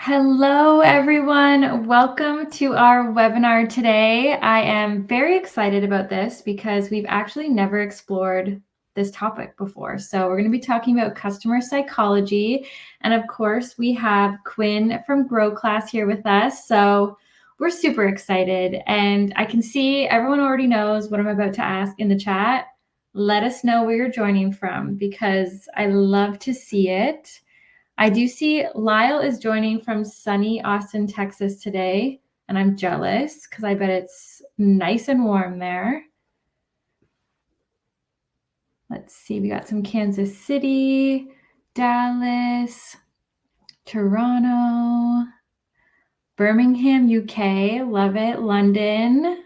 Hello, everyone. Welcome to our webinar today. I am very excited about this because we've actually never explored this topic before. So we're going to be talking about customer psychology. And of course, we have Quinn from Growclass here with us. So we're super excited. And I can see everyone already knows what I'm about to ask in the chat. Let us know where you're joining from because I love to see it. I do see Lyle is joining from sunny Austin, Texas today, and I'm jealous because I bet it's nice and warm there. Let's see, we got some Kansas City, Dallas, Toronto, Birmingham, UK, love it, London,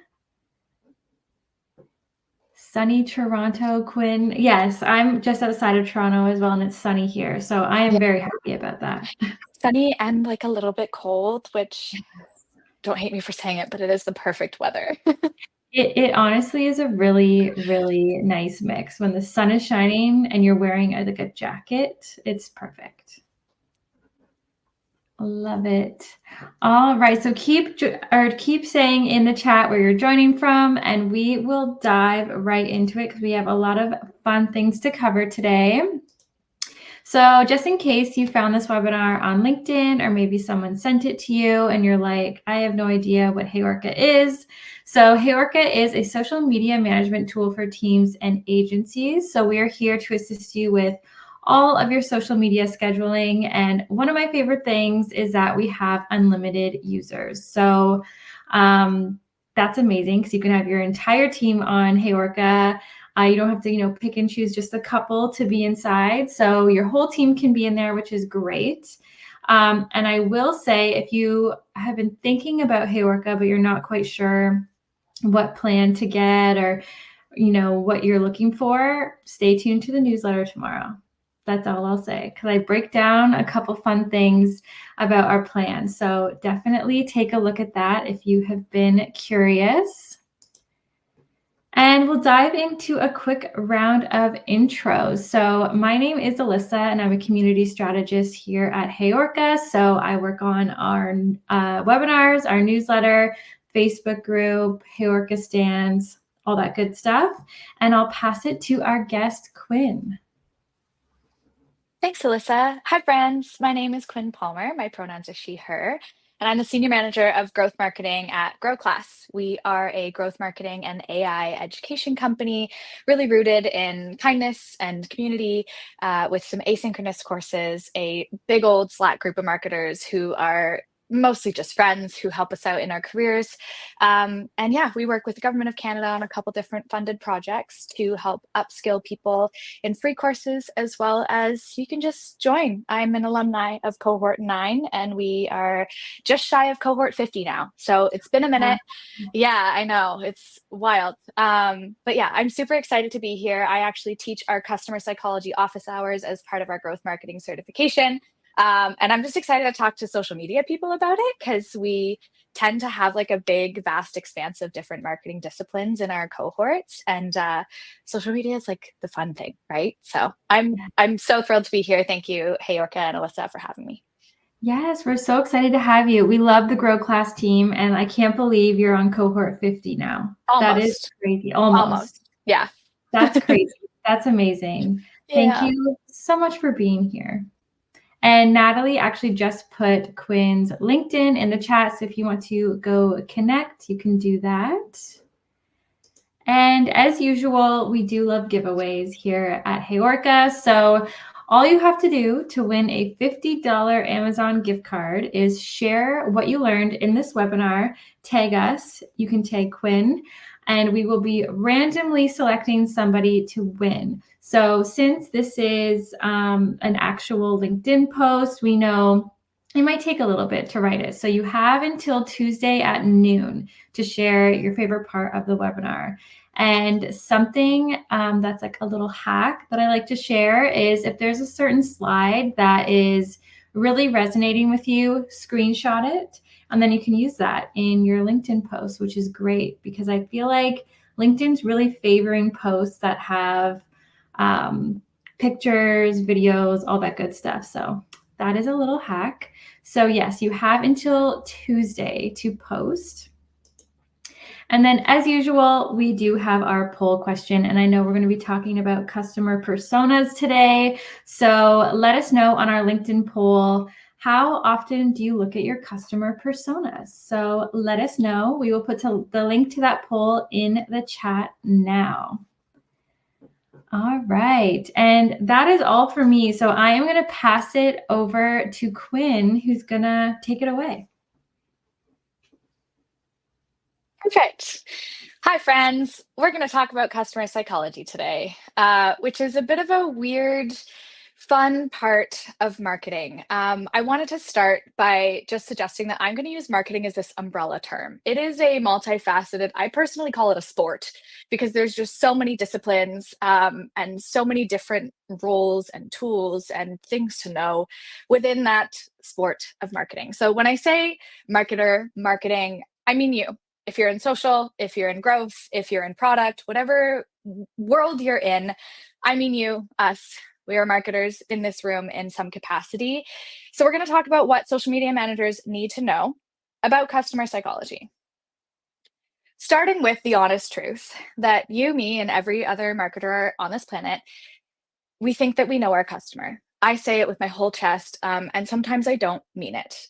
sunny Toronto, Quinn. Yes, I'm just outside of Toronto as well, and it's sunny here, so I am very happy about that. Sunny and like a little bit cold, which don't hate me for saying it, but it is the perfect weather. It honestly is a really, really nice mix. When the sun is shining and you're wearing like a jacket, it's perfect. Love it. All right, so keep saying in the chat where you're joining from, and we will dive right into it because we have a lot of fun things to cover today. So just in case you found this webinar on LinkedIn or maybe someone sent it to you and you're like, I have no idea what HeyOrca is. So HeyOrca is a social media management tool for teams and agencies. So we are here to assist you with all of your social media scheduling. And one of my favorite things is that we have unlimited users. So that's amazing because you can have your entire team on HeyOrca. You don't have to, pick and choose just a couple to be inside. So your whole team can be in there, which is great. And I will say, if you have been thinking about HeyOrca, but you're not quite sure what plan to get or, what you're looking for, stay tuned to the newsletter tomorrow. That's all I'll say, because I break down a couple fun things about our plan. So definitely take a look at that if you have been curious. And we'll dive into a quick round of intros. So my name is Alyssa, and I'm a community strategist here at HeyOrca. So I work on our webinars, our newsletter, Facebook group, HeyOrca stands, all that good stuff. And I'll pass it to our guest, Quinn. Thanks, Alyssa. Hi, friends. My name is Quinn Palmer. My pronouns are she, her, and I'm the Senior Manager of Growth Marketing at Growclass. We are a growth marketing and AI education company, really rooted in kindness and community with some asynchronous courses, a big old Slack group of marketers who are mostly just friends who help us out in our careers. And yeah, we work with the Government of Canada on a couple different funded projects to help upskill people in free courses, as well as you can just join. I'm an alumni of cohort 9, and we are just shy of cohort 50 now. So it's been a minute. Yeah, I know, it's wild. But yeah, I'm super excited to be here. I actually teach our customer psychology office hours as part of our growth marketing certification. And I'm just excited to talk to social media people about it because we tend to have like a big, vast expanse of different marketing disciplines in our cohorts. And social media is like the fun thing, right? So I'm so thrilled to be here. Thank you, HeyOrca and Alyssa, for having me. Yes, we're so excited to have you. We love the Growclass team, and I can't believe you're on cohort 50 now. Almost. That is crazy. Almost. Yeah. That's crazy. That's amazing. Thank you so much for being here. And Natalie actually just put Quinn's LinkedIn in the chat. So if you want to go connect, you can do that. And as usual, we do love giveaways here at HeyOrca. So all you have to do to win a $50 Amazon gift card is share what you learned in this webinar, tag us. You can tag Quinn, and we will be randomly selecting somebody to win. So since this is an actual LinkedIn post, we know it might take a little bit to write it. So you have until Tuesday at noon to share your favorite part of the webinar. And something that's like a little hack that I like to share is if there's a certain slide that is really resonating with you, screenshot it. And then you can use that in your LinkedIn post, which is great because I feel like LinkedIn's really favoring posts that have pictures, videos, all that good stuff. So That is a little hack. So yes, you have until Tuesday to post. And then as usual, we do have our poll question, and I know we're going to be talking about customer personas today. So let us know on our LinkedIn poll, how often do you look at your customer personas? So let us know. We will put the link to that poll in the chat now. All right, and that is all for me. So I am going to pass it over to Quinn, who's going to take it away. Perfect. Hi, friends. We're going to talk about customer psychology today, which is a bit of a weird, fun part of marketing. I wanted to start by just suggesting that I'm going to use marketing as this umbrella term. It is a multifaceted, I personally call it a sport, because there's just so many disciplines and so many different roles and tools and things to know within that sport of marketing. So when I say marketer, marketing, I mean you. If you're in social, if you're in growth, if you're in product, whatever world you're in, I mean you, us. We are marketers in this room in some capacity. So we're going to talk about what social media managers need to know about customer psychology. Starting with the honest truth that you, me, and every other marketer on this planet, we think that we know our customer. I say it with my whole chest, and sometimes I don't mean it.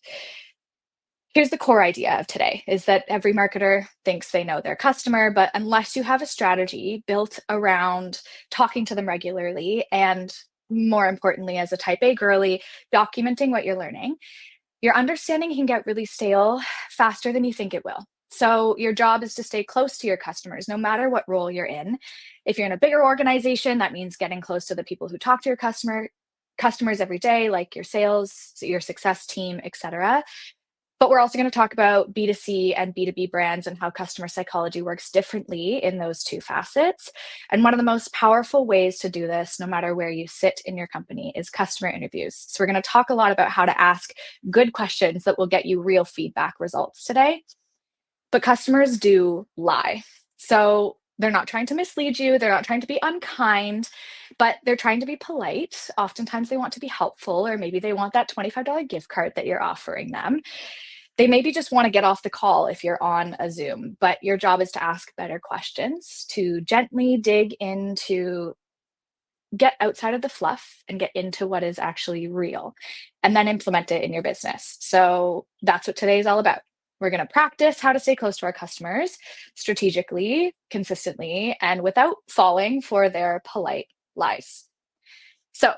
Here's the core idea of today is that every marketer thinks they know their customer, but unless you have a strategy built around talking to them regularly and, more importantly, as a type A girly, documenting what you're learning, your understanding can get really stale faster than you think it will. So your job is to stay close to your customers, no matter what role you're in. If you're in a bigger organization, that means getting close to the people who talk to your customers every day, like your sales, your success team, etc. But we're also going to talk about B2C and B2B brands and how customer psychology works differently in those two facets. And one of the most powerful ways to do this, no matter where you sit in your company, is customer interviews. So we're going to talk a lot about how to ask good questions that will get you real feedback results today. But customers do lie. So they're not trying to mislead you. They're not trying to be unkind, but they're trying to be polite. Oftentimes they want to be helpful, or maybe they want that $25 gift card that you're offering them. They maybe just want to get off the call if you're on a Zoom, but your job is to ask better questions, to gently dig into, get outside of the fluff and get into what is actually real, and then implement it in your business. So that's what today is all about. We're going to practice how to stay close to our customers strategically, consistently, and without falling for their polite lies. So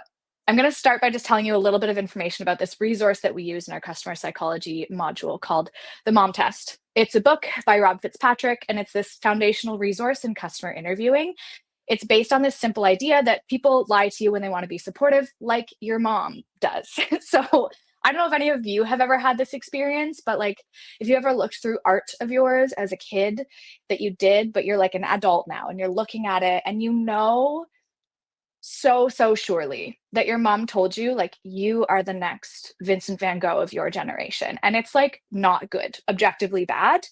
I'm going to start by just telling you a little bit of information about this resource that we use in our customer psychology module called the Mom Test. It's a book by Rob Fitzpatrick, and it's this foundational resource in customer interviewing. It's based on this simple idea that people lie to you when they want to be supportive, like your mom does. So I don't know if any of you have ever had this experience, but like if you ever looked through art of yours as a kid that you did, but you're like an adult now and you're looking at it and you know so surely that your mom told you like you are the next Vincent van Gogh of your generation, and it's like not good, objectively bad.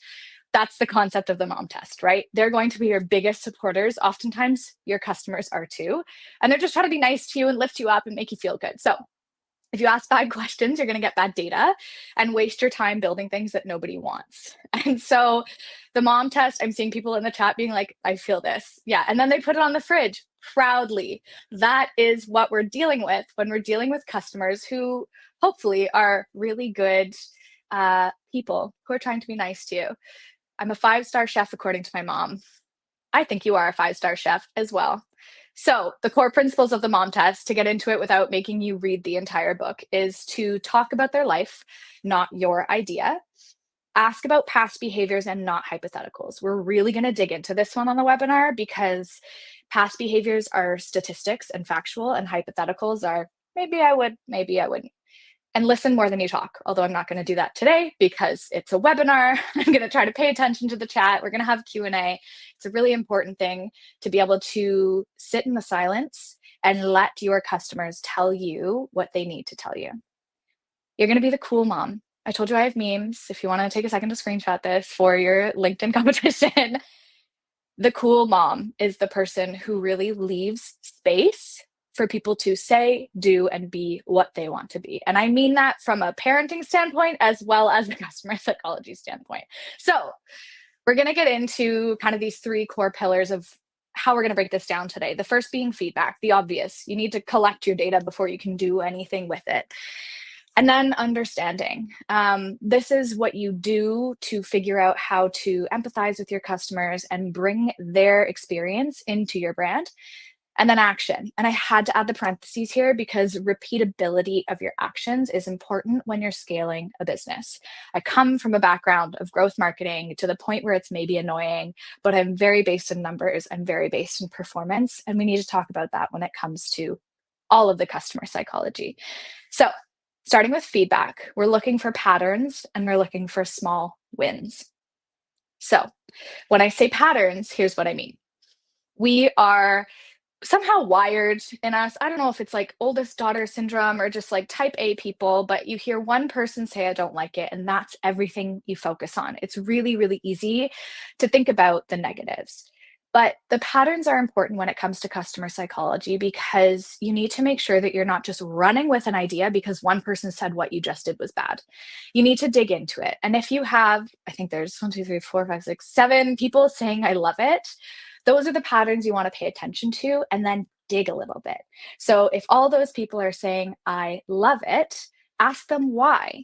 That's the concept of the Mom Test, right? They're going to be your biggest supporters. Oftentimes your customers are too, and they're just trying to be nice to you and lift you up and make you feel good. So if you ask bad questions, you're going to get bad data and waste your time building things that nobody wants. And so the Mom Test, I'm seeing people in the chat being like, I feel this. Yeah. And then they put it on the fridge proudly. That is what we're dealing with when we're dealing with customers who hopefully are really good people who are trying to be nice to you. I'm a 5-star chef, according to my mom. I think you are a 5-star chef as well. So the core principles of the Mom Test, to get into it without making you read the entire book, is to talk about their life, not your idea. Ask about past behaviors and not hypotheticals. We're really going to dig into this one on the webinar because past behaviors are statistics and factual, and hypotheticals are maybe I would, maybe I wouldn't. And listen more than you talk, although I'm not going to do that today because it's a webinar. I'm going to try to pay attention to the chat. We're going to have Q&A. It's a really important thing to be able to sit in the silence and let your customers tell you what they need to tell you. You're going to be the cool mom. I told you I have memes. If you want to take a second to screenshot this for your LinkedIn competition, the cool mom is the person who really leaves space for people to say, do, and be what they want to be. And I mean that from a parenting standpoint as well as a customer psychology standpoint. So we're going to get into kind of these three core pillars of how we're going to break this down today. The first being feedback, the obvious. You need to collect your data before you can do anything with it. And then understanding. This is what you do to figure out how to empathize with your customers and bring their experience into your brand. And then action. And I had to add the parentheses here because repeatability of your actions is important when you're scaling a business. I come from a background of growth marketing to the point where it's maybe annoying, but I'm very based in numbers. I'm very based in performance. And we need to talk about that when it comes to all of the customer psychology. So starting with feedback, we're looking for patterns and we're looking for small wins. So when I say patterns, here's what I mean. We are somehow wired in us. I don't know if it's like oldest daughter syndrome or just like type A people, but you hear one person say, I don't like it, and that's everything you focus on. It's really, really easy to think about the negatives. But the patterns are important when it comes to customer psychology because you need to make sure that you're not just running with an idea because one person said what you just did was bad. You need to dig into it. And if you have, I think there's 1, 2, 3, 4, 5, 6, 7 people saying, I love it, those are the patterns you want to pay attention to and then dig a little bit. So if all those people are saying, I love it, ask them why.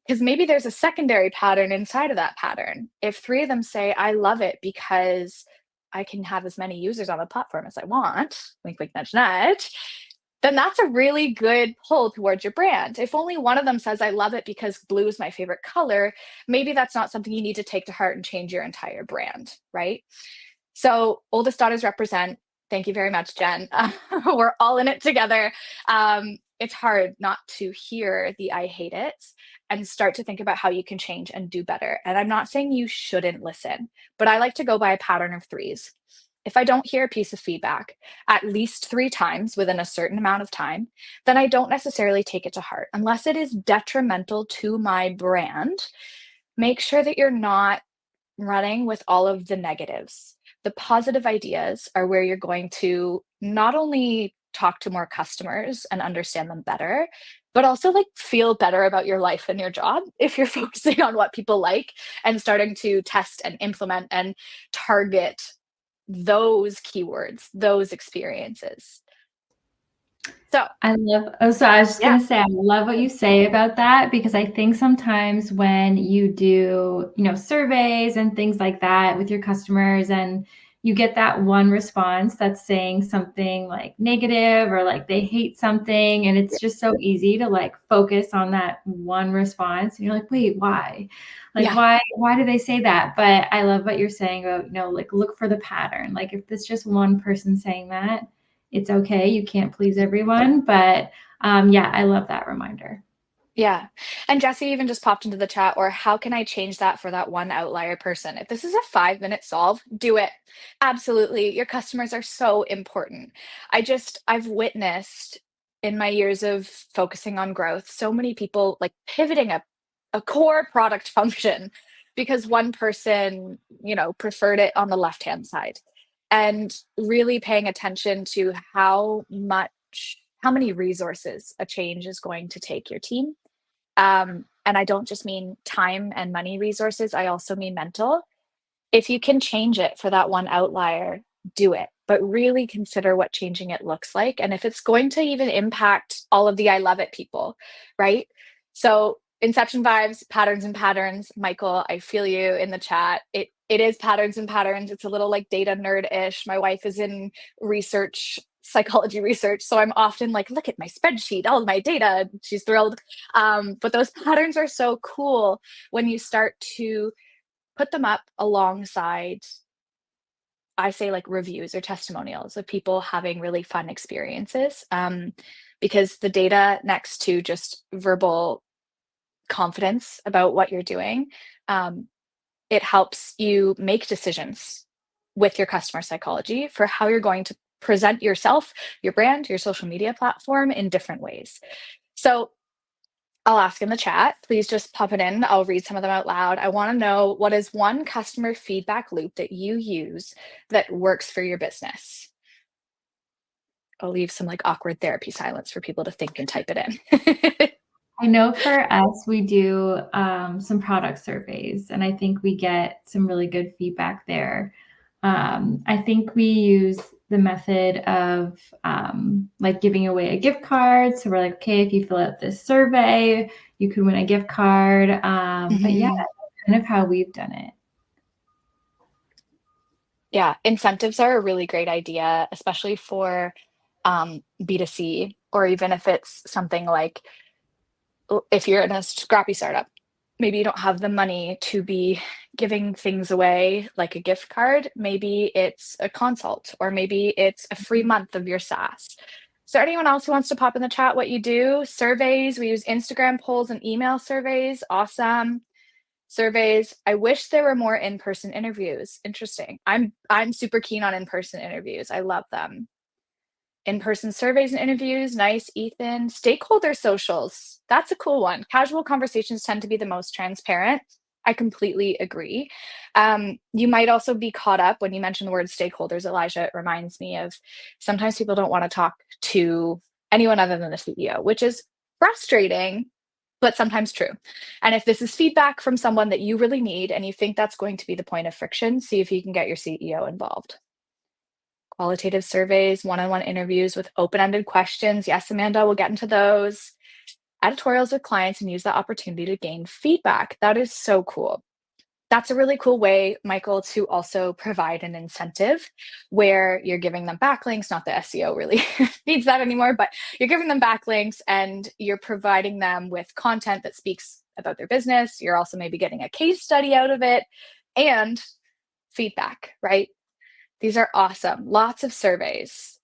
Because maybe there's a secondary pattern inside of that pattern. If 3 of them say, I love it because I can have as many users on the platform as I want, wink, wink, nudge, nudge, then that's a really good pull towards your brand. If only one of them says, I love it because blue is my favorite color, maybe that's not something you need to take to heart and change your entire brand, right? So oldest daughters represent. Thank you very much, Jen. We're all in it together. It's hard not to hear the I hate it and start to think about how you can change and do better. And I'm not saying you shouldn't listen, but I like to go by a pattern of 3s. If I don't hear a piece of feedback at least 3 times within a certain amount of time, then I don't necessarily take it to heart. Unless it is detrimental to my brand, make sure that you're not running with all of the negatives. The positive ideas are where you're going to not only talk to more customers and understand them better, but also like feel better about your life and your job if you're focusing on what people like and starting to test and implement and target those keywords, those experiences. So, So I was just yeah, gonna say, I love what you say about that because I think sometimes when you do, surveys and things like that with your customers and you get that one response that's saying something like negative or like they hate something, and it's just so easy to like focus on that one response and you're like, wait, why? Like yeah, why do they say that? But I love what you're saying about, like look for the pattern. Like if it's just one person saying that, it's okay. You can't please everyone, but yeah, I love that reminder. yeah. And Jesse even just popped into the chat, or how can I change that for that one outlier person? If this is a 5-minute solve, do it. Absolutely. Your customers are so important. I've witnessed in my years of focusing on growth, so many people like pivoting a core product function because one person, preferred it on the left-hand side and really paying attention to how many resources a change is going to take your team. And I don't just mean time and money resources, I also mean mental. If you can change it for that one outlier, do it. But really consider what changing it looks like. And if it's going to even impact all of the I love it people, right? So inception vibes, patterns and patterns. Michael, I feel you in the chat. It is patterns and patterns. It's a little like data nerd-ish. My wife is in research, psychology research. So I'm often like, look at my spreadsheet, all of my data. She's thrilled. But those patterns are so cool when you start to put them up alongside, I say, like reviews or testimonials of people having really fun experiences. Because the data next to just verbal confidence about what you're doing, um, it helps you make decisions with your customer psychology for how you're going to present yourself, your brand, your social media platform in different ways. So I'll ask in the chat. Please just pop it in. I'll read some of them out loud. I want to know, what is one customer feedback loop that you use that works for your business? I'll leave some like awkward therapy silence for people to think and type it in. I know for us, we do some product surveys, and I think we get some really good feedback there. I think we use the method of like giving away a gift card. So we're like, okay, if you fill out this survey, you can win a gift card. But yeah, that's kind of how we've done it. Yeah, incentives are a really great idea, especially for B2C, or even if it's something like if you're in a scrappy startup, maybe you don't have the money to be giving things away like a gift card. Maybe it's a consult, or maybe it's a free month of your SaaS. Is there anyone else who wants to pop in the chat what you do? Surveys, we use Instagram polls and email surveys. Awesome. Surveys. I wish there were more in-person interviews. Interesting. I'm super keen on in-person interviews. I love them. In-person surveys and interviews. Nice, Ethan. Stakeholder socials. That's a cool one. Casual conversations tend to be the most transparent. I completely agree. You might also be caught up when you mention the word stakeholders, Elijah. It reminds me of sometimes people don't want to talk to anyone other than the CEO, which is frustrating, but sometimes true. And if this is feedback from someone that you really need and you think that's going to be the point of friction, see if you can get your CEO involved. Qualitative surveys, one-on-one interviews with open-ended questions. Yes, Amanda, we'll get into those. Editorials with clients and use that opportunity to gain feedback. That is so cool. That's a really cool way, Michael, to also provide an incentive where you're giving them backlinks. Not that SEO really needs that anymore, but you're giving them backlinks and you're providing them with content that speaks about their business. You're also maybe getting a case study out of it and feedback, right? These are awesome. Lots of surveys.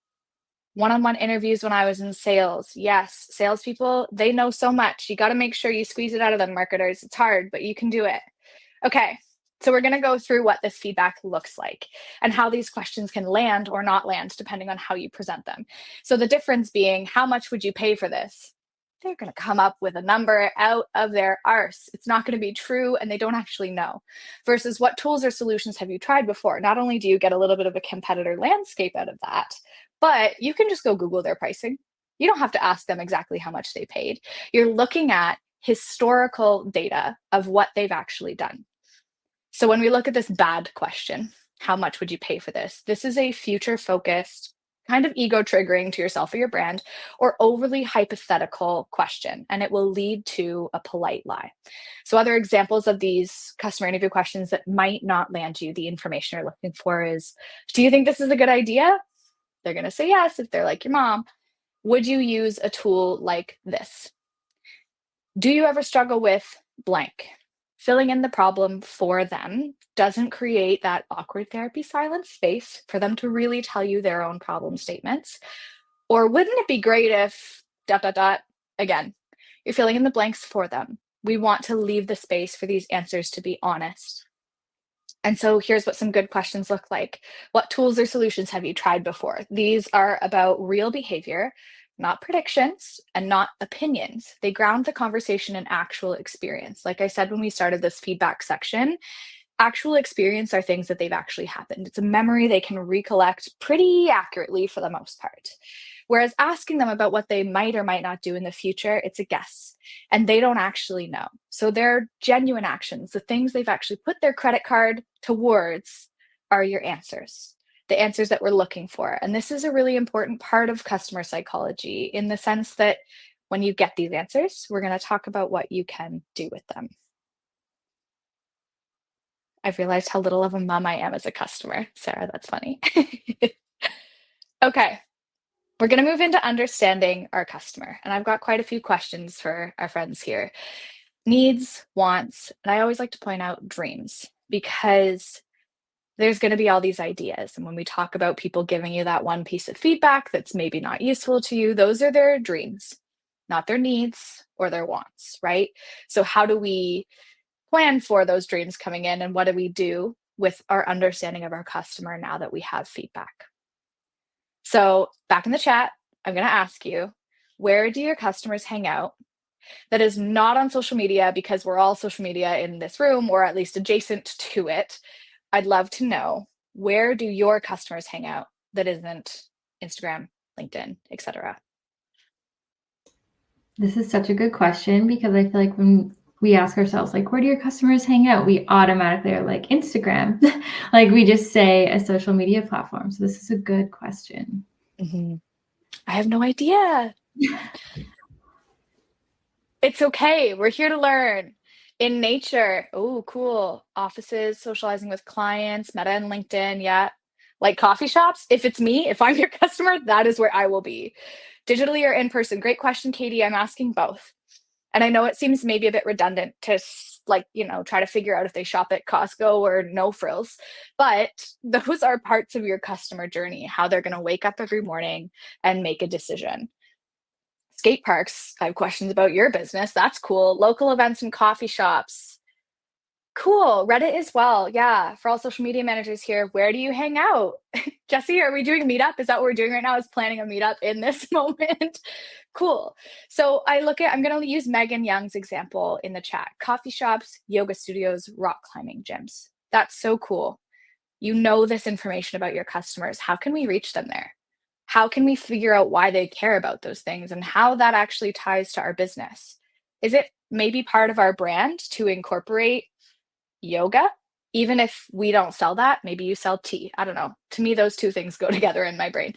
One-on-one interviews when I was in sales. Yes, salespeople, they know so much. You got to make sure you squeeze it out of them, marketers. It's hard, but you can do it. Okay, so we're going to go through what this feedback looks like and how these questions can land or not land depending on how you present them. So the difference being, how much would you pay for this? They're going to come up with a number out of their arse. It's not going to be true and they don't actually know. Versus, what tools or solutions have you tried before? Not only do you get a little bit of a competitor landscape out of that, but you can just go Google their pricing. You don't have to ask them exactly how much they paid. You're looking at historical data of what they've actually done. So when we look at this bad question, how much would you pay for this? This is a future focused, kind of ego triggering to yourself or your brand, or overly hypothetical question, and it will lead to a polite lie. So other examples of these customer interview questions that might not land you the information you're looking for is, do you think this is a good idea? They're going to say yes if they're like your mom. Would you use a tool like this? Do you ever struggle with blank? Filling in the problem for them doesn't create that awkward therapy silence space for them to really tell you their own problem statements. Or wouldn't it be great if ... Again, you're filling in the blanks for them. We want to leave the space for these answers to be honest. And so here's what some good questions look like. What tools or solutions have you tried before? These are about real behavior, not predictions and not opinions. They ground the conversation in actual experience. Like I said, when we started this feedback section, actual experience are things that they've actually happened. It's a memory they can recollect pretty accurately for the most part. Whereas asking them about what they might or might not do in the future, it's a guess and they don't actually know. So their genuine actions, the things they've actually put their credit card towards, are your answers, the answers that we're looking for. And this is a really important part of customer psychology in the sense that when you get these answers, we're going to talk about what you can do with them. I've realized how little of a mom I am as a customer. Sarah, that's funny. Okay, we're going to move into understanding our customer. And I've got quite a few questions for our friends here. Needs, wants, and I always like to point out dreams, because there's going to be all these ideas. And when we talk about people giving you that one piece of feedback that's maybe not useful to you, those are their dreams, not their needs or their wants, right? So how do we plan for those dreams coming in, and what do we do with our understanding of our customer now that we have feedback? So back in the chat, I'm going to ask you, where do your customers hang out that is not on social media, because we're all social media in this room, or at least adjacent to it? I'd love to know, where do your customers hang out that isn't Instagram, LinkedIn, etc.? This is such a good question because I feel like when we ask ourselves, like, where do your customers hang out? We automatically are like Instagram. Like we just say a social media platform. So this is a good question. I have no idea. It's okay. We're here to learn. In nature. Oh, cool. Offices, socializing with clients, Meta and LinkedIn. Yeah. Like coffee shops. If it's me, if I'm your customer, that is where I will be. Digitally or in person? Great question, Katie. I'm asking both. And I know it seems maybe a bit redundant to try to figure out if they shop at Costco or No Frills, but those are parts of your customer journey, how they're going to wake up every morning and make a decision. Skate parks, I have questions about your business. That's cool. Local events and coffee shops. Cool. Reddit as well. Yeah. For all social media managers here, where do you hang out? Jesse, are we doing a meetup? Is that what we're doing right now? Is planning a meetup in this moment? Cool. So I'm going to use Megan Young's example in the chat. Coffee shops, yoga studios, rock climbing gyms. That's so cool. You know this information about your customers. How can we reach them there? How can we figure out why they care about those things and how that actually ties to our business? Is it maybe part of our brand to incorporate yoga? Even if we don't sell that, maybe you sell tea. I don't know. To me, those two things go together in my brain.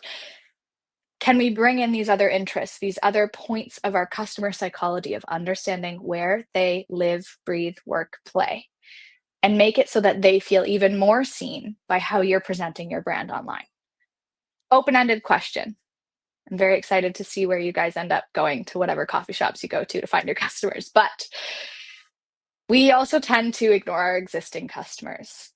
Can we bring in these other interests, these other points of our customer psychology of understanding where they live, breathe, work, play, and make it so that they feel even more seen by how you're presenting your brand online? Open-ended question. I'm very excited to see where you guys end up going to whatever coffee shops you go to find your customers. But we also tend to ignore our existing customers.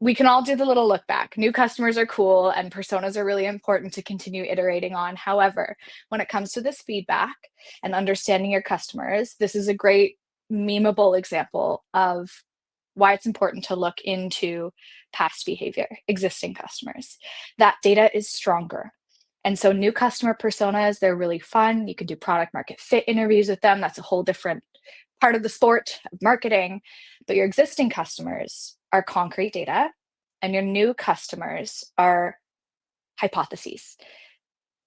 We can all do the little look back. New customers are cool and personas are really important to continue iterating on. However, when it comes to this feedback and understanding your customers, this is a great memeable example of why it's important to look into past behavior, existing customers. That data is stronger. And so new customer personas, they're really fun. You can do product market fit interviews with them. That's a whole different part of the sport of marketing. But your existing customers are concrete data, and your new customers are hypotheses.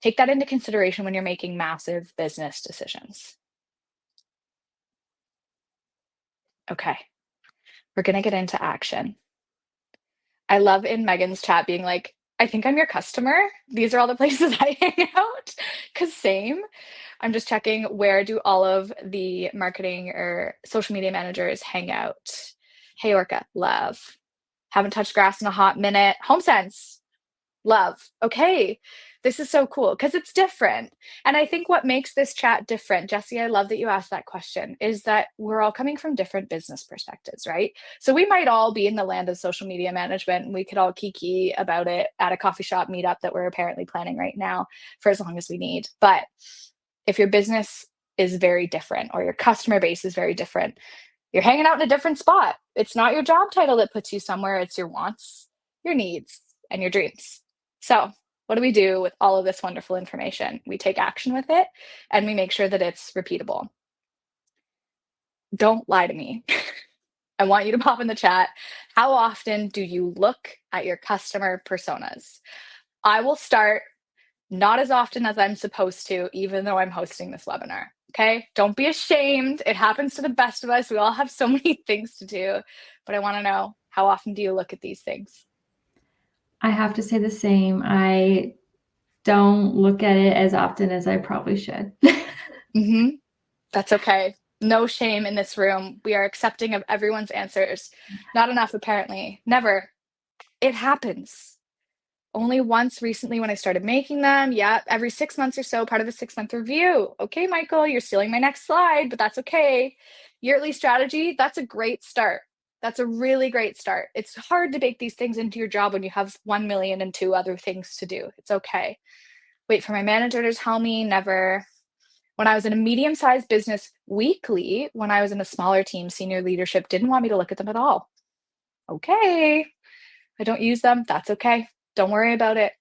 Take that into consideration when you're making massive business decisions. Okay, we're going to get into action. I love in Megan's chat being like, I think I'm your customer. These are all the places I hang out. Because same. I'm just checking, where do all of the marketing or social media managers hang out? HeyOrca, love. Haven't touched grass in a hot minute. HomeSense, love. Okay, this is so cool because it's different. And I think what makes this chat different, Jesse, I love that you asked that question, is that we're all coming from different business perspectives, right? So we might all be in the land of social media management and we could all kiki about it at a coffee shop meetup that we're apparently planning right now for as long as we need. But if your business is very different or your customer base is very different, you're hanging out in a different spot. It's not your job title that puts you somewhere. It's your wants, your needs, and your dreams. So what do we do with all of this wonderful information? We take action with it and we make sure that it's repeatable. Don't lie to me. I want you to pop in the chat. How often do you look at your customer personas? I will start not as often as I'm supposed to, even though I'm hosting this webinar. Okay, don't be ashamed. It happens to the best of us. We all have so many things to do, but I want to know, how often do you look at these things? I have to say the same. I don't look at it as often as I probably should. That's okay. No shame in this room. We are accepting of everyone's answers. Not enough, apparently. Never. It happens. Only once recently when I started making them. Yeah, every 6 months or so, part of a 6-month review. Okay, Michael, you're stealing my next slide, but that's okay. Yearly strategy, that's a great start. That's a really great start. It's hard to bake these things into your job when you have 1 million and 2 other things to do. It's okay. Wait for my manager to tell me, never. When I was in a medium-sized business weekly, when I was in a smaller team, senior leadership didn't want me to look at them at all. Okay. I don't use them. That's okay. Don't worry about it.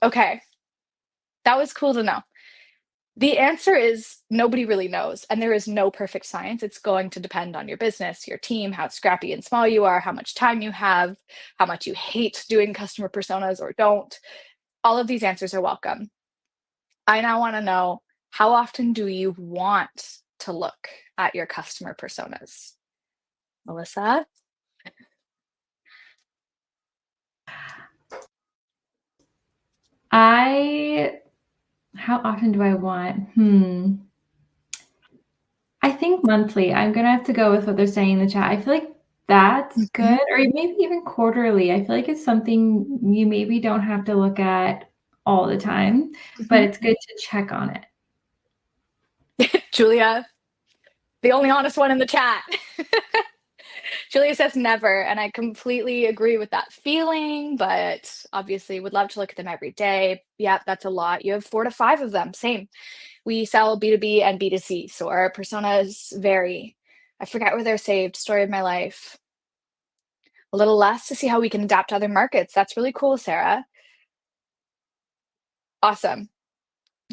Okay. That was cool to know. The answer is nobody really knows, and there is no perfect science. It's going to depend on your business, your team, how scrappy and small you are, how much time you have, how much you hate doing customer personas or don't. All of these answers are welcome. I now want to know, how often do you want to look at your customer personas? Melissa? How often do I want? I think monthly. I'm gonna have to go with what they're saying in the chat. I feel like that's Mhm. good, or maybe even quarterly. I feel like it's something you maybe don't have to look at all the time, but Mhm. it's good to check on it. Julia, the only honest one in the chat. Julia says never, and I completely agree with that feeling, but obviously would love to look at them every day. Yeah, that's a lot. You have 4 to 5 of them. Same. We sell B2B and B2C, so our personas vary. I forget where they're saved. Story of my life. A little less to see how we can adapt to other markets. That's really cool, Sarah. Awesome.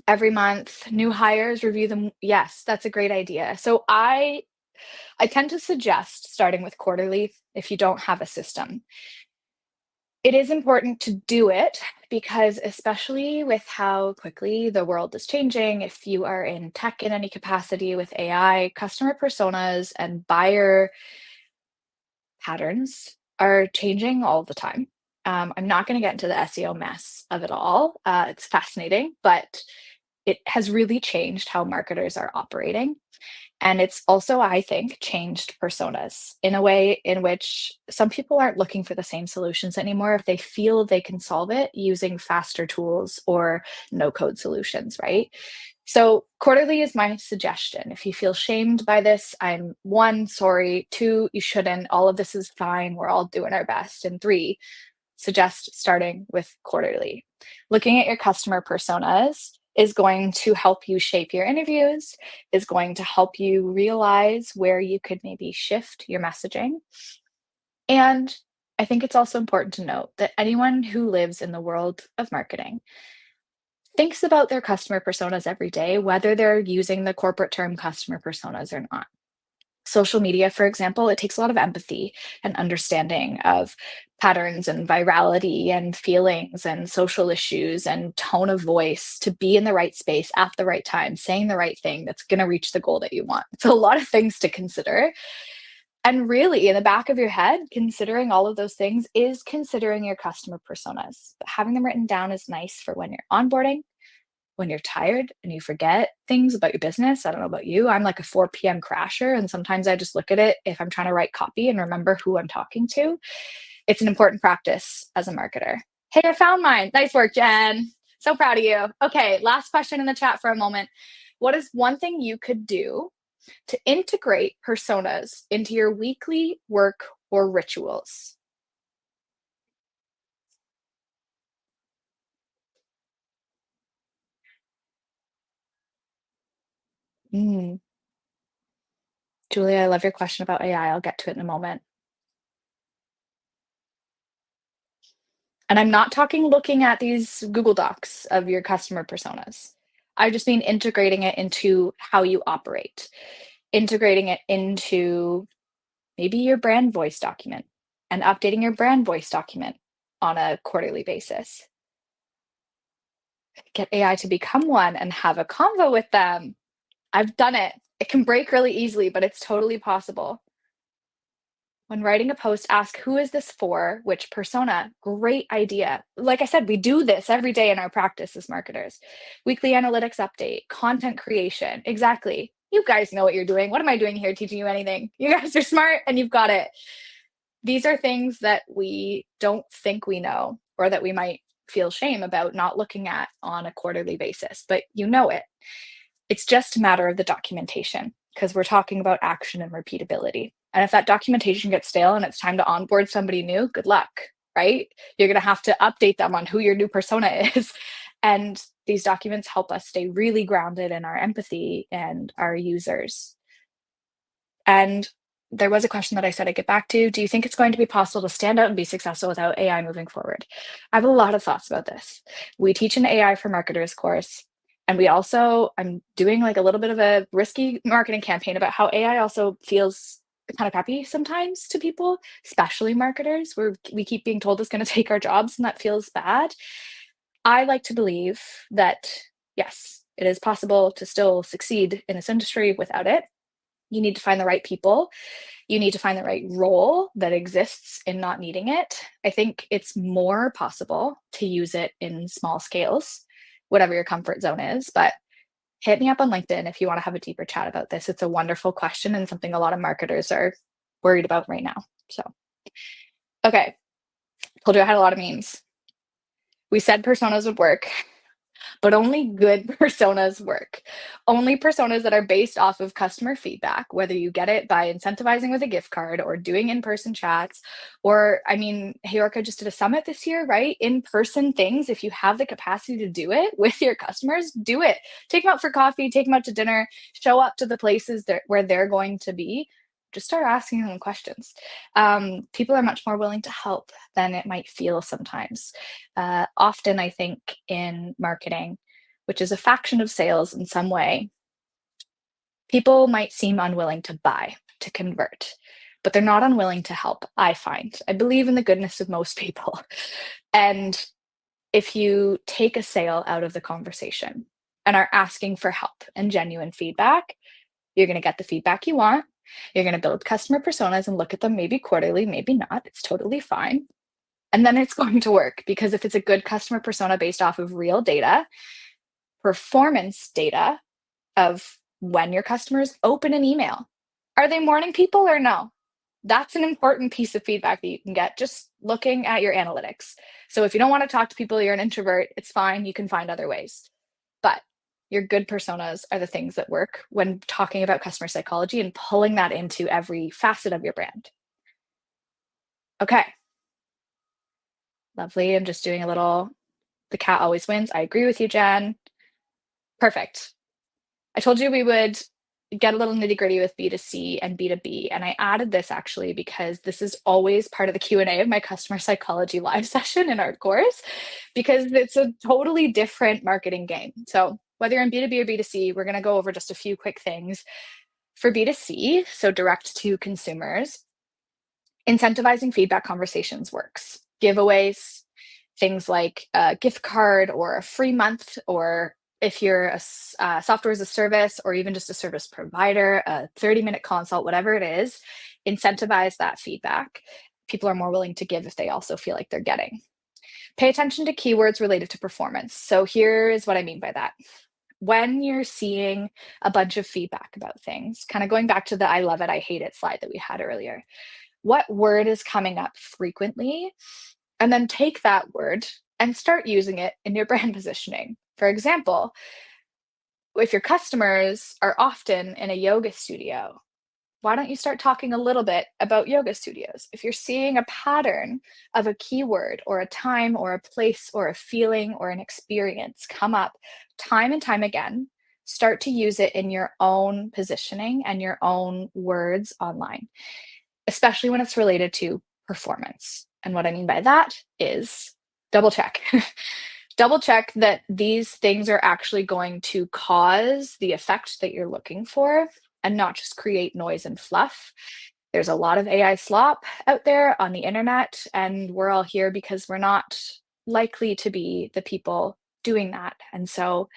Every month, new hires, review them. Yes, that's a great idea. So I tend to suggest starting with quarterly if you don't have a system. It is important to do it because, especially with how quickly the world is changing, if you are in tech in any capacity with AI, customer personas and buyer patterns are changing all the time. I'm not going to get into the SEO mess of it all. It's fascinating, but it has really changed how marketers are operating. And it's also, I think, changed personas in a way in which some people aren't looking for the same solutions anymore if they feel they can solve it using faster tools or no code solutions, right? So, quarterly is my suggestion. If you feel shamed by this, I'm one, sorry. Two, you shouldn't. All of this is fine. We're all doing our best. And three, suggest starting with quarterly. Looking at your customer personas is going to help you shape your interviews, is going to help you realize where you could maybe shift your messaging. And I think it's also important to note that anyone who lives in the world of marketing thinks about their customer personas every day, whether they're using the corporate term customer personas or not. Social media, for example, it takes a lot of empathy and understanding of patterns and virality and feelings and social issues and tone of voice to be in the right space at the right time, saying the right thing that's going to reach the goal that you want. It's a lot of things to consider. And really, in the back of your head, considering all of those things is considering your customer personas. But having them written down is nice for when you're onboarding, when you're tired and you forget things about your business. I don't know about you. I'm like a 4 p.m. crasher. And sometimes I just look at it if I'm trying to write copy and remember who I'm talking to. It's an important practice as a marketer. Hey, I found mine. Nice work, Jen. So proud of you. Okay, last question in the chat for a moment. What is one thing you could do to integrate personas into your weekly work or rituals? Mm. Julia, I love your question about AI. I'll get to it in a moment. And I'm not talking looking at these Google Docs of your customer personas. I just mean integrating it into how you operate, integrating it into maybe your brand voice document and updating your brand voice document on a quarterly basis. Get AI to become one and have a convo with them. I've done it. It can break really easily, but it's totally possible. When writing a post, ask who is this for, which persona? Great idea. Like I said, we do this every day in our practice as marketers. Weekly analytics update, content creation. Exactly. You guys know what you're doing. What am I doing here teaching you anything? You guys are smart and you've got it. These are things that we don't think we know or that we might feel shame about not looking at on a quarterly basis, but you know it. It's just a matter of the documentation because we're talking about action and repeatability. And if that documentation gets stale and it's time to onboard somebody new, good luck, right? You're going to have to update them on who your new persona is. And these documents help us stay really grounded in our empathy and our users. And there was a question that I said I'd get back to. Do you think it's going to be possible to stand out and be successful without AI moving forward? I have a lot of thoughts about this. We teach an AI for marketers course. And we also, I'm doing like a little bit of a risky marketing campaign about how AI also feels kind of peppy sometimes to people, especially marketers, where we keep being told it's going to take our jobs and that feels bad. I like to believe that, yes, it is possible to still succeed in this industry without it. You need to find the right people. You need to find the right role that exists in not needing it. I think it's more possible to use it in small scales, whatever your comfort zone is. But hit me up on LinkedIn if you want to have a deeper chat about this. It's a wonderful question and something a lot of marketers are worried about right now. So, okay, told you I had a lot of memes. We said personas would work. But only good personas work. Only personas that are based off of customer feedback, whether you get it by incentivizing with a gift card or doing in-person chats, or I mean, HeyOrca just did a summit this year, right? In-person things, if you have the capacity to do it with your customers, do it. Take them out for coffee, take them out to dinner, show up to the places where they're going to be. Just start asking them questions. People are much more willing to help than it might feel sometimes. Often, I think in marketing, which is a faction of sales in some way, people might seem unwilling to buy, to convert, but they're not unwilling to help, I find. I believe in the goodness of most people. And if you take a sale out of the conversation and are asking for help and genuine feedback, you're going to get the feedback you want. You're going to build customer personas and look at them maybe quarterly, maybe not. It's totally fine. And then it's going to work because if it's a good customer persona based off of real data, performance data of when your customers open an email, are they morning people or no? That's an important piece of feedback that you can get just looking at your analytics. So if you don't want to talk to people, you're an introvert, it's fine. You can find other ways. But your good personas are the things that work when talking about customer psychology and pulling that into every facet of your brand. Okay. Lovely. I'm just doing a little, the cat always wins. I agree with you, Jen. Perfect. I told you we would get a little nitty gritty with B2C and B2B. And I added this actually because this is always part of the Q&A of my customer psychology live session in our course, because it's a totally different marketing game. So whether you're in B2B or B2C, we're going to go over just a few quick things. For B2C, so direct to consumers, incentivizing feedback conversations works. Giveaways, things like a gift card or a free month, or if you're a software as a service or even just a service provider, a 30-minute consult, whatever it is, incentivize that feedback. People are more willing to give if they also feel like they're getting. Pay attention to keywords related to performance. So here is what I mean by that. When you're seeing a bunch of feedback about things, kind of going back to the I love it, I hate it slide that we had earlier, what word is coming up frequently? And then take that word and start using it in your brand positioning. For example, if your customers are often in a yoga studio, why don't you start talking a little bit about yoga studios? If you're seeing a pattern of a keyword or a time or a place or a feeling or an experience come up time and time again, start to use it in your own positioning and your own words online, especially when it's related to performance. And what I mean by that is double check. Double check that these things are actually going to cause the effect that you're looking for and not just create noise and fluff. There's a lot of AI slop out there on the internet, and we're all here because we're not likely to be the people doing that. And so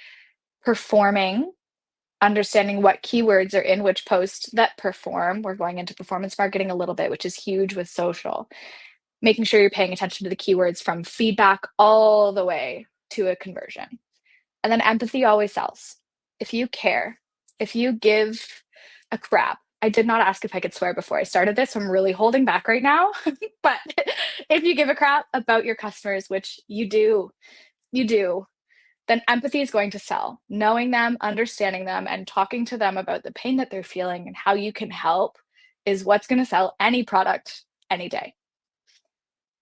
performing, understanding what keywords are in which post that perform. We're going into performance marketing a little bit, which is huge with social. Making sure you're paying attention to the keywords from feedback all the way to a conversion. And then empathy always sells. If you care, if you give a crap. I did not ask if I could swear before I started this, so I'm really holding back right now. But if you give a crap about your customers, which you do, then empathy is going to sell. Knowing them, understanding them, and talking to them about the pain that they're feeling and how you can help is what's going to sell any product any day.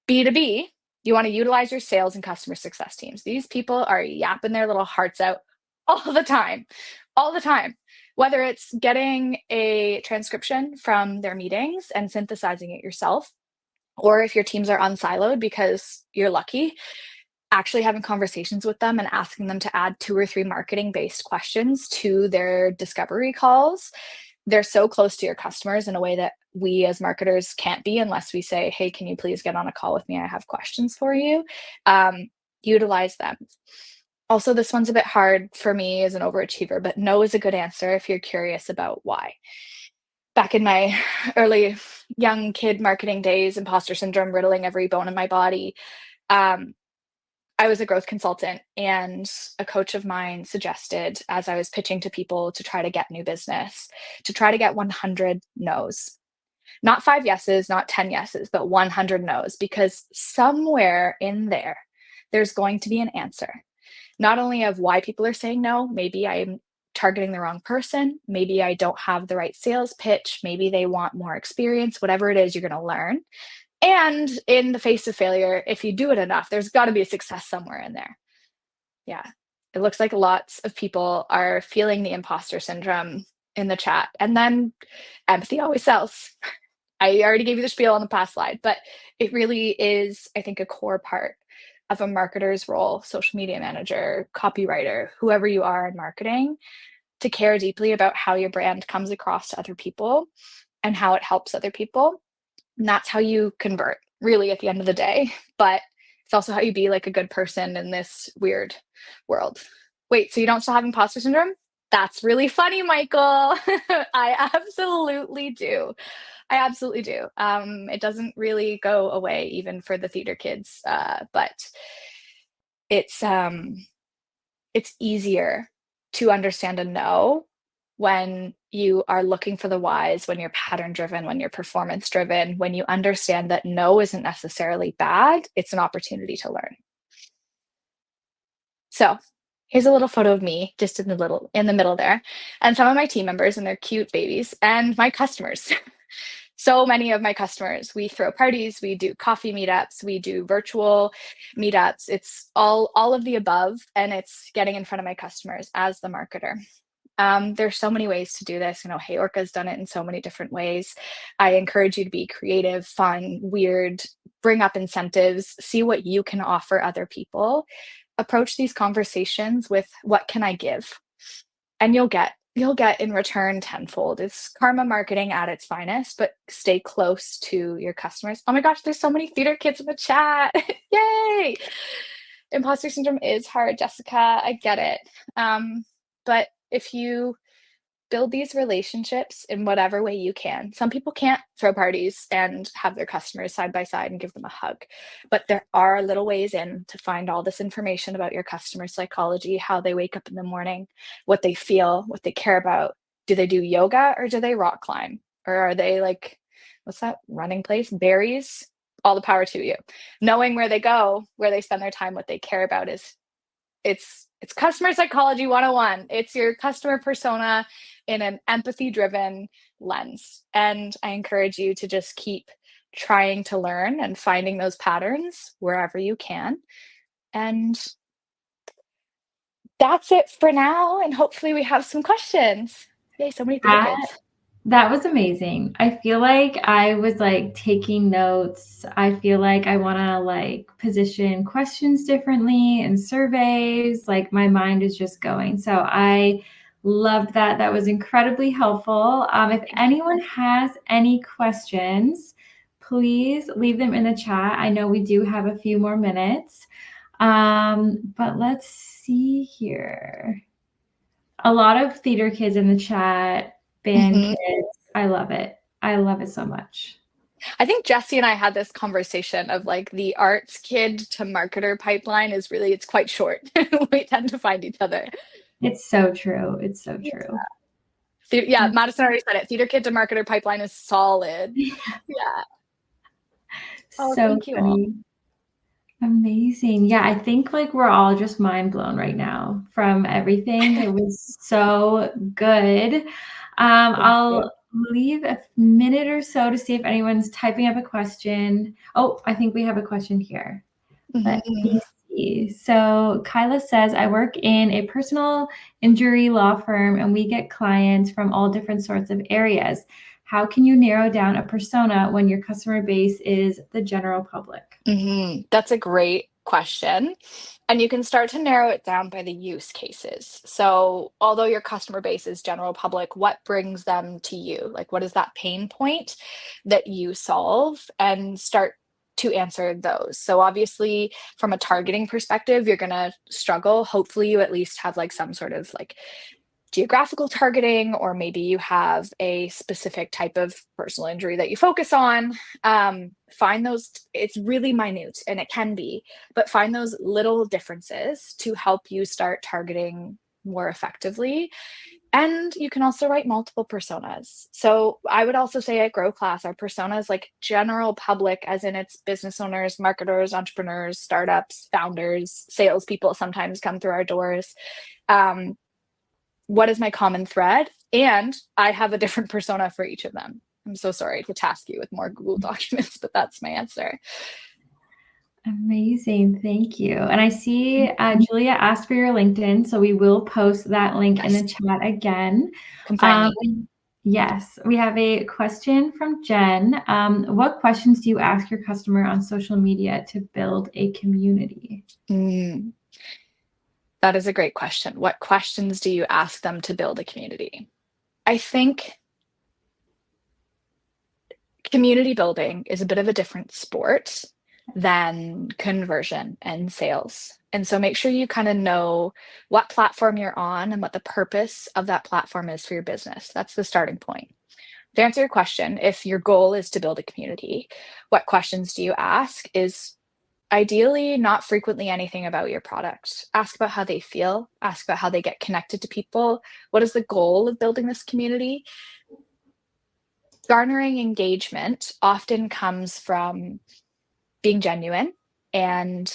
B2B, you want to utilize your sales and customer success teams. These people are yapping their little hearts out all the time, whether it's getting a transcription from their meetings and synthesizing it yourself, or if your teams are unsiloed because you're lucky, actually having conversations with them and asking them to add 2 or 3 marketing-based questions to their discovery calls. They're so close to your customers in a way that we as marketers can't be unless we say, hey, can you please get on a call with me? I have questions for you. Utilize them. Also, this one's a bit hard for me as an overachiever, but no is a good answer if you're curious about why. Back in my early young kid marketing days, imposter syndrome riddling every bone in my body, um, I was a growth consultant, and a coach of mine suggested, as I was pitching to people to try to get new business, to try to get 100 no's. Not 5 yeses, not 10 yeses, but 100 no's, because somewhere in there, there's going to be an answer. Not only of why people are saying no, maybe I'm targeting the wrong person, maybe I don't have the right sales pitch, maybe they want more experience, whatever it is, you're going to learn. And in the face of failure, if you do it enough, there's got to be a success somewhere in there. Yeah. It looks like lots of people are feeling the imposter syndrome in the chat. And then empathy always sells. I already gave you the spiel on the past slide, but it really is, I think, a core part of a marketer's role, social media manager, copywriter, whoever you are in marketing, to care deeply about how your brand comes across to other people and how it helps other people. And that's how you convert, really, at the end of the day. But it's also how you be like a good person in this weird world. Wait, so you don't still have imposter syndrome? That's really funny, Michael. I absolutely do. I absolutely do. It doesn't really go away even for the theater kids, but it's easier to understand a no when you are looking for the whys, when you're pattern driven, when you're performance driven, when you understand that no isn't necessarily bad, it's an opportunity to learn. So here's a little photo of me just in the middle there, and some of my team members and their cute babies, and my customers. So many of my customers, we throw parties, we do coffee meetups, we do virtual meetups. It's all of the above, and it's getting in front of my customers as the marketer. There's so many ways to do this. HeyOrca has done it in so many different ways. I encourage you to be creative, fun, weird, bring up incentives, see what you can offer other people. Approach these conversations with, what can I give? And you'll get in return tenfold. It's karma marketing at its finest, but stay close to your customers. Oh my gosh, there's so many theater kids in the chat. Yay! Imposter syndrome is hard, Jessica. I get it. But if you build these relationships in whatever way you can. Some people can't throw parties and have their customers side by side and give them a hug, but there are little ways in to find all this information about your customer psychology, how they wake up in the morning, what they feel, what they care about. Do they do yoga or do they rock climb? Or are they like, what's that running place? Berries? All the power to you. Knowing where they go, where they spend their time, what they care about it's customer psychology 101. It's your customer persona in an empathy driven lens. And I encourage you to just keep trying to learn and finding those patterns wherever you can. And that's it for now. And hopefully we have some questions. Yay, so many theater kids. That was amazing. I feel like I was like taking notes. I feel like I want to like position questions differently in surveys. Like my mind is just going. So I loved that. That was incredibly helpful. If anyone has any questions, please leave them in the chat. I know we do have a few more minutes. But let's see here. A lot of theater kids in the chat. Band kids. I love it. I love it so much. I think Jesse and I had this conversation of like the arts kid to marketer pipeline is really, it's quite short. We tend to find each other. It's so true. It's so true. Yeah, Madison already said it. Theater kid to marketer pipeline is solid. Yeah. Oh, so thank you funny. All. Amazing. Yeah, I think like we're all just mind blown right now from everything. It was so good. I'll leave a minute or so to see if anyone's typing up a question. Oh, I think we have a question here. Let me see. So Kyla says, I work in a personal injury law firm and we get clients from all different sorts of areas. How can you narrow down a persona when your customer base is the general public? That's a great question. And you can start to narrow it down by the use cases. So although your customer base is general public, what brings them to you? Like, what is that pain point that you solve? And start to answer those. So obviously from a targeting perspective, you're going to struggle. Hopefully you at least have like some sort of like geographical targeting, or maybe you have a specific type of personal injury that you focus on. Find those, it's really minute and it can be, but find those little differences to help you start targeting more effectively. And you can also write multiple personas. So I would also say at Growclass, our personas like general public, as in it's business owners, marketers, entrepreneurs, startups, founders, salespeople sometimes come through our doors. What is my common thread? And I have a different persona for each of them. I'm so sorry to task you with more Google documents, but that's my answer. Amazing. Thank you. And I see Julia asked for your LinkedIn, so we will post that link in the chat again. Come find me. Yes, we have a question from Jen. What questions do you ask your customer on social media to build a community? That is a great question. What questions do you ask them to build a community? I think community building is a bit of a different sport than conversion and sales. And so make sure you kind of know what platform you're on and what the purpose of that platform is for your business. That's the starting point. To answer your question, if your goal is to build a community, what questions do you ask is ideally not frequently anything about your product. Ask about how they feel, ask about how they get connected to people. What is the goal of building this community? Garnering engagement often comes from being genuine and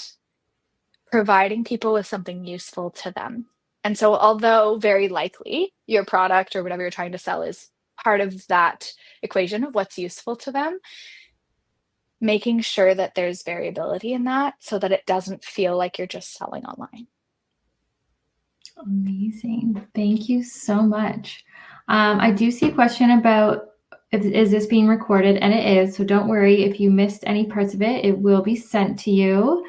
providing people with something useful to them. And so although very likely your product or whatever you're trying to sell is part of that equation of what's useful to them, making sure that there's variability in that so that it doesn't feel like you're just selling online. Amazing. Thank you so much. I do see a question about, is this being recorded? And it is, so don't worry if you missed any parts of it, it will be sent to you.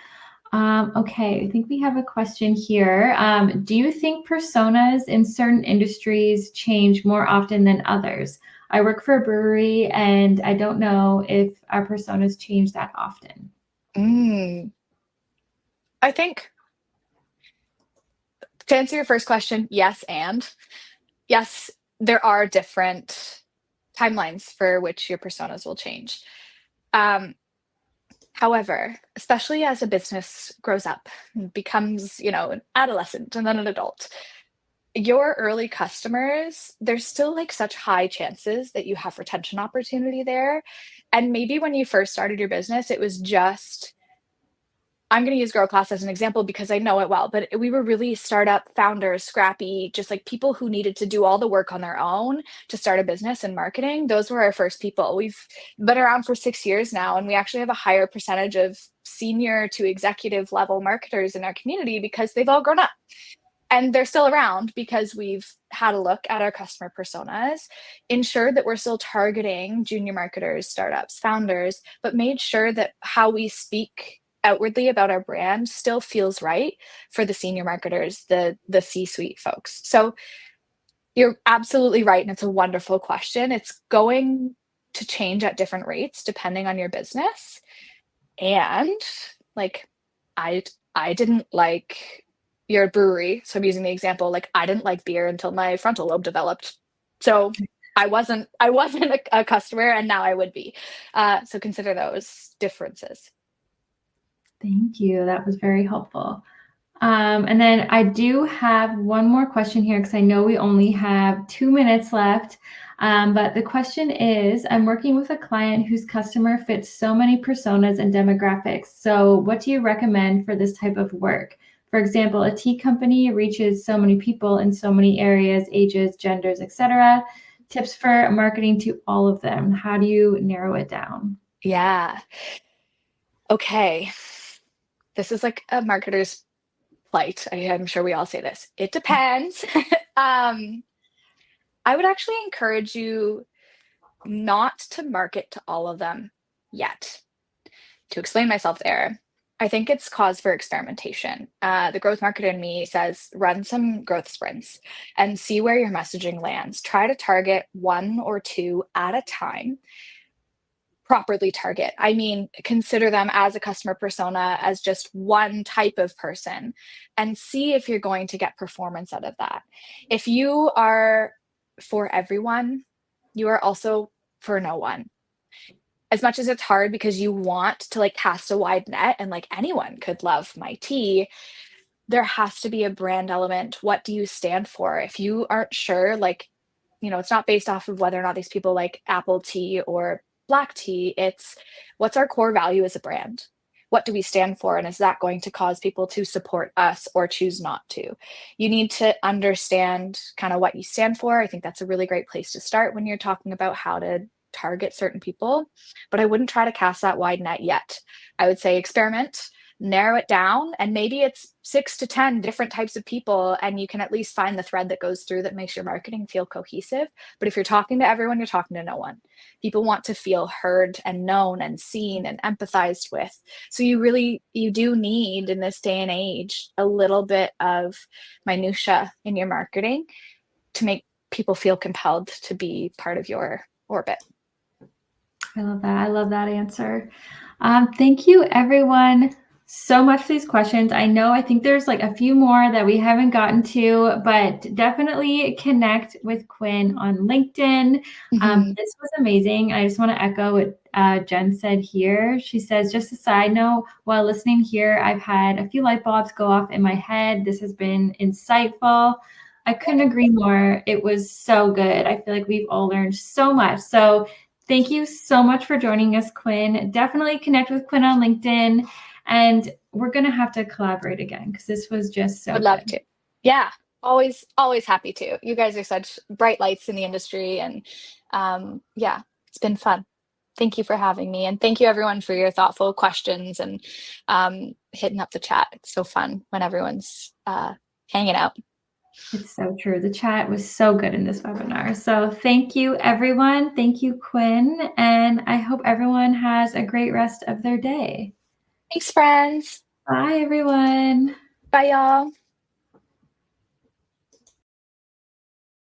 Okay, I think we have a question here. Do you think personas in certain industries change more often than others? I work for a brewery and I don't know if our personas change that often. I think to answer your first question, yes, and yes, there are different timelines for which your personas will change. However, especially as a business grows up, becomes, an adolescent and then an adult, your early customers, there's still like such high chances that you have retention opportunity there. And maybe when you first started your business, it was just, I'm going to use Growclass as an example because I know it well, but we were really startup founders, scrappy, just like people who needed to do all the work on their own to start a business and marketing. Those were our first people. We've been around for 6 years now, and we actually have a higher percentage of senior to executive level marketers in our community because they've all grown up. And they're still around because we've had a look at our customer personas, ensured that we're still targeting junior marketers, startups, founders, but made sure that how we speak outwardly about our brand still feels right for the senior marketers, the C-suite folks. So you're absolutely right. And it's a wonderful question. It's going to change at different rates depending on your business. And like, I didn't like your brewery. So I'm using the example, like I didn't like beer until my frontal lobe developed. So I wasn't a customer, and now I would be. So consider those differences. Thank you. That was very helpful. And then I do have one more question here because I know we only have 2 minutes left. But the question is, I'm working with a client whose customer fits so many personas and demographics. So what do you recommend for this type of work? For example, a tea company reaches so many people in so many areas, ages, genders, etc. Tips for marketing to all of them. How do you narrow it down? Yeah. Okay. This is like a marketer's plight. I'm sure we all say this. It depends. I would actually encourage you not to market to all of them yet. To explain myself there, I think it's cause for experimentation. The growth marketer in me says run some growth sprints and see where your messaging lands. Try to target one or two at a time. properly target. I mean, consider them as a customer persona, as just one type of person, and see if you're going to get performance out of that. If you are for everyone, you are also for no one. As much as it's hard because you want to like cast a wide net and like anyone could love my tea, there has to be a brand element. What do you stand for? If you aren't sure, like, it's not based off of whether or not these people like apple tea or black tea. It's what's our core value as a brand? What do we stand for? And is that going to cause people to support us or choose not to? You need to understand kind of what you stand for. I think that's a really great place to start when you're talking about how to target certain people. But I wouldn't try to cast that wide net yet. I would say experiment, narrow it down, and maybe it's 6 to 10 different types of people, and you can at least find the thread that goes through that makes your marketing feel cohesive. But if you're talking to everyone, you're talking to no one. People want to feel heard and known and seen and empathized with. So you do need, in this day and age, a little bit of minutia in your marketing to make people feel compelled to be part of your orbit. I love that. I love that answer. Thank you, everyone, so much for these questions. I think there's like a few more that we haven't gotten to, but definitely connect with Quinn on LinkedIn. This was amazing. I just want to echo what Jen said here. She says, just a side note, while listening here, I've had a few light bulbs go off in my head. This has been insightful. I couldn't agree more. It was so good. I feel like we've all learned so much. So thank you so much for joining us, Quinn. Definitely connect with Quinn on LinkedIn, and we're going to have to collaborate again because this was just so Would love good. to. Yeah, always happy to. You guys are such bright lights in the industry, and yeah, it's been fun. Thank you for having me, and thank you everyone for your thoughtful questions and hitting up the chat. It's so fun when everyone's hanging out. It's so true. The chat was so good in this webinar. So thank you, everyone. Thank you, Quinn. And I hope everyone has a great rest of their day. Thanks, friends. Bye, everyone. Bye, y'all.